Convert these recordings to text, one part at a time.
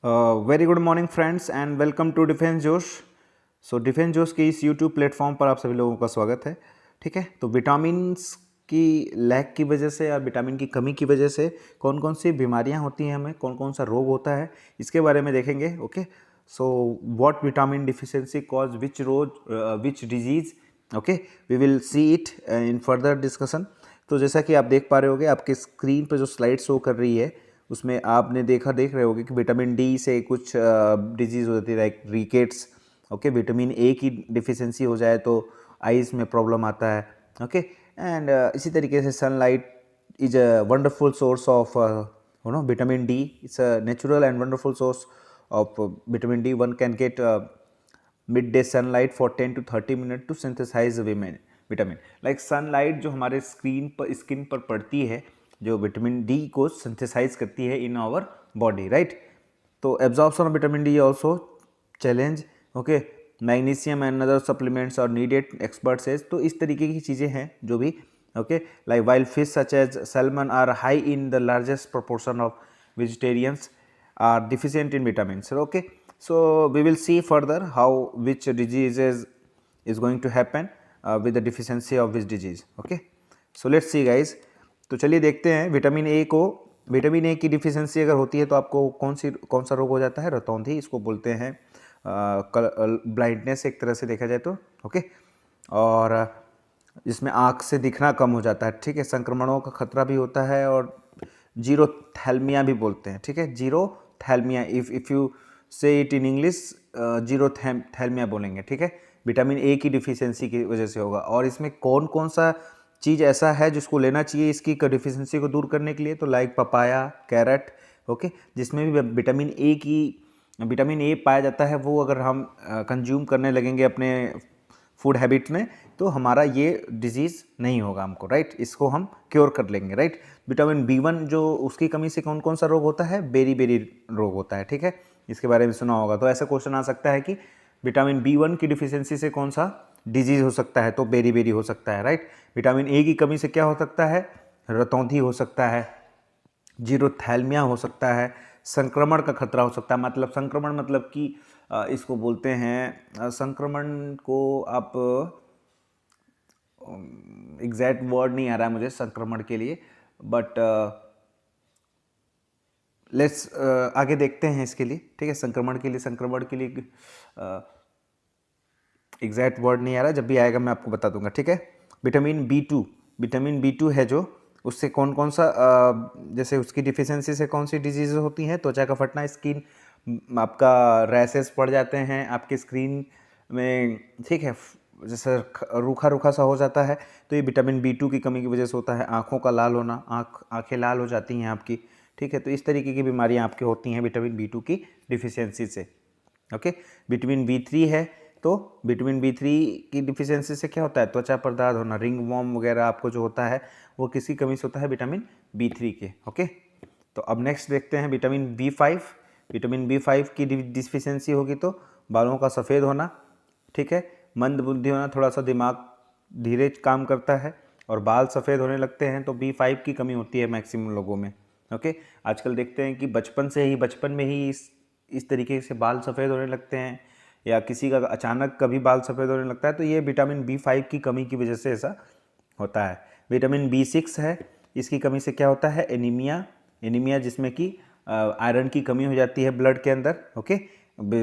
Very good morning friends and welcome to Defence Josh. So defence जोश के इस YouTube platform पर आप सभी लोगों का स्वागत है। ठीक है, तो विटामिन्स की लैक की वजह से या विटामिन की कमी की वजह से कौन कौन सी बीमारियां होती हैं, हमें कौन कौन सा रोग होता है, इसके बारे में देखेंगे। Okay, so what vitamin deficiency cause which रोग which disease. Okay, we will see it in further discussion. तो जैसा कि आप देख पा रहे होगे, आपके स्क्रीन पर जो स्लाइड शो कर रही है उसमें आपने देख रहे होगे कि विटामिन डी से कुछ डिजीज़ हो जाती है, like rickets. Okay, vitamin A की डिफिशिएंसी हो जाए तो आईज में प्रॉब्लम आता है। ओके, एंड इसी तरीके से sunlight is a wonderful source of vitamin D. It's a natural and wonderful source of vitamin D. One can get midday sunlight for 10 to 30 minutes to synthesize vitamin. Like sunlight जो हमारे skin पर पड़ती है, जो vitamin D को synthesise करती है in our body, right. तो absorption of vitamin D also challenge. Okay, magnesium and other supplements are needed, expert says. तो इस तरीके की चीज़ें हैं जो भी। Okay, like wild fish such as salmon are high in the largest proportion of vegetarians are deficient in vitamins. Okay, so we will see further how which diseases is going to happen with the deficiency of which disease. Okay, so let's see guys. तो चलिए देखते हैं vitamin A को। Vitamin A की deficiency अगर होती है तो आपको कौन सा रोग हो जाता है? रतौंधी, इसको बोलते हैं ब्लाइंडनेस एक तरह से देखा जाए तो। ओके, और जिसमें आँख से दिखना कम हो जाता है। ठीक है, संक्रमणों का खतरा भी होता है और जीरोथैल्मिया भी बोलते हैं। ठीक है, जीरोथैल्मिया, इफ़ यू से इट इन इंग्लिश जीरोथैल्मिया बोलेंगे। ठीक है, विटामिन ए की डिफिशियंसी की वजह से होगा। और इसमें कौन कौन सा चीज़ ऐसा है जिसको लेना चाहिए इसकी डिफिशियंसी को दूर करने के लिए? तो लाइक पपाया, कैरेट। ओके, जिसमें भी विटामिन ए पाया जाता है, वो अगर हम कंज्यूम करने लगेंगे अपने फूड हैबिट में तो हमारा ये डिजीज़ नहीं होगा हमको, राइट। इसको हम क्योर कर लेंगे, राइट। विटामिन B1 जो उसकी कमी से कौन कौन सा रोग होता है? बेरी बेरी रोग होता है। ठीक है, इसके बारे में सुना होगा। तो ऐसा क्वेश्चन आ सकता है कि विटामिन B1 की डिफिशियंसी से कौन सा डिजीज़ हो सकता है? तो बेरी बेरी हो सकता है, राइट। विटामिन ए की कमी से क्या हो सकता है? रतौंधी हो सकता है, जीरोथैल्मिया हो सकता है, संक्रमण का खतरा हो सकता है। मतलब संक्रमण मतलब कि इसको बोलते हैं, संक्रमण को आप एग्जैक्ट वर्ड नहीं आ रहा है मुझे संक्रमण के लिए, बट लेट्स आगे देखते हैं इसके लिए। ठीक है, संक्रमण के लिए एग्जैक्ट वर्ड नहीं आ रहा, जब भी आएगा मैं आपको बता दूंगा। ठीक है, विटामिन बी टू है जो, उससे कौन कौन सा जैसे उसकी डिफिशियंसी से कौन सी डिजीज़ होती हैं? त्वचा का फटना, स्किन आपका रैसेस पड़ जाते हैं आपके स्क्रीन में। ठीक है, जैसे रूखा रूखा सा हो जाता है, तो ये विटामिन B2 की कमी की वजह से होता है। आँखों का लाल होना, आँखें लाल हो जाती हैं आपकी। ठीक है, तो इस तरीके की बीमारियाँ आपकी होती हैं विटामिन B2 की डिफिशियंसी से। ओके, विटामिन B3 है, तो विटामिन B3 की डिफिशियंसी से क्या होता है? त्वचा पर दाग होना, रिंग वॉर्म वगैरह आपको जो होता है वो किसकी कमी से होता है? विटामिन B3 के। ओके, तो अब नेक्स्ट देखते हैं विटामिन B5। विटामिन B5 की डिफिशियंसी होगी तो बालों का सफ़ेद होना, ठीक है, मंद बुद्धि होना, थोड़ा सा दिमाग धीरे काम करता है और बाल सफ़ेद होने लगते हैं। तो B5 की कमी होती है मैक्सिमम लोगों में। ओके, आजकल देखते हैं कि बचपन में ही इस तरीके से बाल सफ़ेद होने लगते हैं, या किसी का अचानक कभी बाल सफ़ेद होने लगता है, तो ये विटामिन B5 की कमी की वजह से ऐसा होता है। विटामिन B6 है, इसकी कमी से क्या होता है? एनीमिया, जिसमें कि आयरन की कमी हो जाती है ब्लड के अंदर। ओके,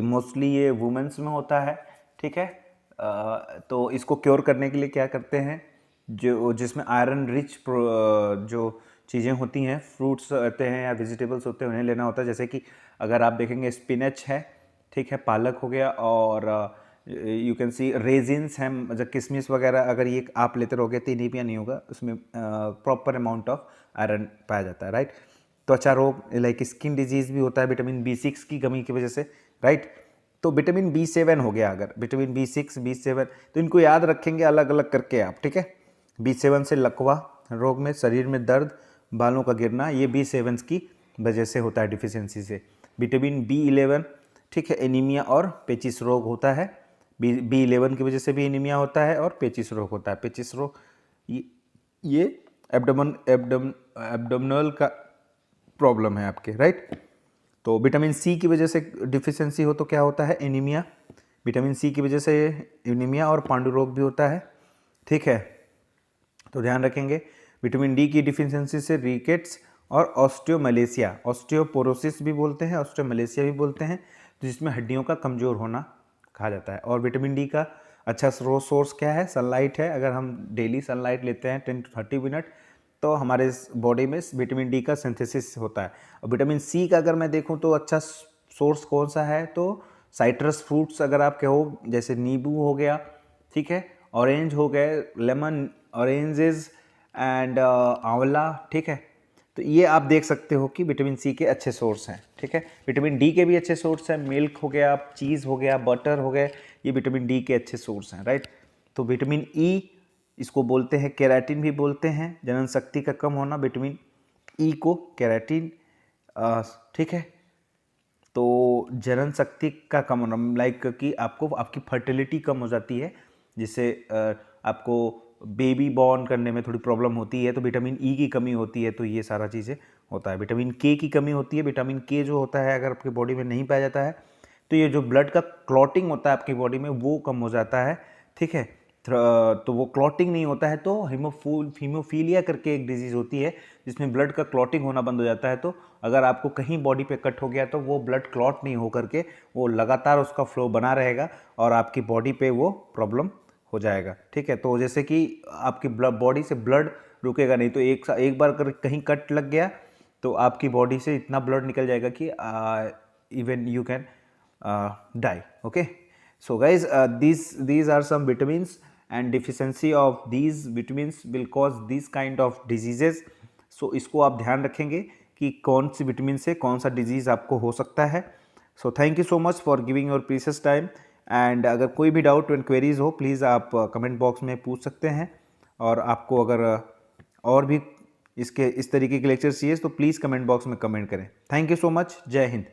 मोस्टली ये वुमेन्स में होता है। ठीक है, तो इसको क्योर करने के लिए क्या करते हैं? जिसमें आयरन रिच जो चीज़ें होती हैं, फ्रूट्स होते हैं या वेजिटेबल्स होते हैं, उन्हें लेना होता है। जैसे कि अगर आप देखेंगे स्पिनच है, ठीक है, पालक हो गया, और यू कैन सी रेजिन्स हैं, मतलब किशमिश वगैरह। अगर ये आप लेते रहोगे तो एनीमिया नहीं होगा, उसमें प्रॉपर अमाउंट ऑफ आयरन पाया जाता है, राइट। त्वचा रोग लाइक स्किन डिजीज़ भी होता है विटामिन B6 की कमी की वजह से, राइट। तो विटामिन B7 हो गया, अगर विटामिन B6, B7, तो इनको याद रखेंगे अलग अलग करके आप। ठीक है, B7 से लकवा रोग में, शरीर में दर्द, बालों का गिरना, ये B7 की वजह से होता है डिफिशियंसी से। विटामिन B11, ठीक है, एनीमिया और पेचिस रोग होता है। B11 की वजह से भी एनीमिया होता है और पेचिस रोग होता है। पेचिस रोग ये एब्डोमिनल का प्रॉब्लम है आपके, राइट। तो विटामिन सी की वजह से डिफिशियंसी हो तो क्या होता है, एनीमिया। विटामिन सी की वजह से एनीमिया और पांडु रोग भी होता है, ठीक है, तो ध्यान रखेंगे। विटामिन डी की डिफिशियंसी से रिकेट्स और ऑस्टियोमलेशिया, ऑस्टियोपोरोसिस भी बोलते हैं, ऑस्टियोमलेशिया भी बोलते हैं, तो जिसमें हड्डियों का कमज़ोर होना कहा जाता है। और विटामिन डी का अच्छा सोर्स क्या है, सनलाइट है। अगर हम डेली सनलाइट लेते हैं 10 to 30 मिनट तो हमारे बॉडी में विटामिन डी का सिंथेसिस होता है। और विटामिन सी का अगर मैं देखूं तो अच्छा सोर्स कौन सा है, तो साइट्रस फ्रूट्स अगर आप कहो, जैसे नींबू हो गया, ठीक है, ऑरेंज हो गए, लेमन, ऑरेंजेस एंड आंवला, ठीक है, तो ये आप देख सकते हो कि विटामिन सी के अच्छे सोर्स हैं, ठीक है। विटामिन डी के भी अच्छे सोर्स हैं, मिल्क हो गया, चीज़ हो गया, बटर हो गए, ये विटामिन डी के अच्छे सोर्स हैं, राइट। तो विटामिन ई, इसको बोलते हैं केराटिन भी बोलते हैं, जनन शक्ति का कम होना, विटामिन ई को केराटिन, ठीक है। तो जनन शक्ति का कम होना लाइक कि आपको आपकी फर्टिलिटी कम हो जाती है, जिससे आपको बेबी बॉर्न करने में थोड़ी प्रॉब्लम होती है, तो विटामिन ई की कमी होती है, तो ये सारा चीज़ें होता है। विटामिन के की कमी होती है, विटामिन के जो होता है अगर आपकी बॉडी में नहीं पाया जाता है तो ये जो ब्लड का क्लॉटिंग होता है आपकी बॉडी में वो कम हो जाता है, ठीक है। तो वो क्लॉटिंग नहीं होता है तो हीमोफीलिया करके एक डिजीज़ होती है जिसमें ब्लड का क्लॉटिंग होना बंद हो जाता है। तो अगर आपको कहीं बॉडी पे कट हो गया तो वो ब्लड क्लॉट नहीं हो करके वो लगातार उसका फ्लो बना रहेगा और आपकी बॉडी पे वो प्रॉब्लम हो जाएगा, ठीक है। तो जैसे कि आपकी बॉडी से ब्लड रुकेगा नहीं, तो एक बार अगर कहीं कट लग गया तो आपकी बॉडी से इतना ब्लड निकल जाएगा कि even you can die, okay. So guys, these are some vitamins and deficiency of these vitamins will cause these kind of diseases. So इसको आप ध्यान रखेंगे कि कौन सी विटामिन से कौन सा डिजीज़ आपको हो सकता है। So thank you so much for giving your precious time, and अगर कोई भी डाउट एंड क्वेरीज हो प्लीज़ आप कमेंट बॉक्स में पूछ सकते हैं, और आपको अगर और भी इस तरीके के लेक्चर चाहिए तो प्लीज़ कमेंट बॉक्स में कमेंट करें। थैंक यू सो मच, जय हिंद।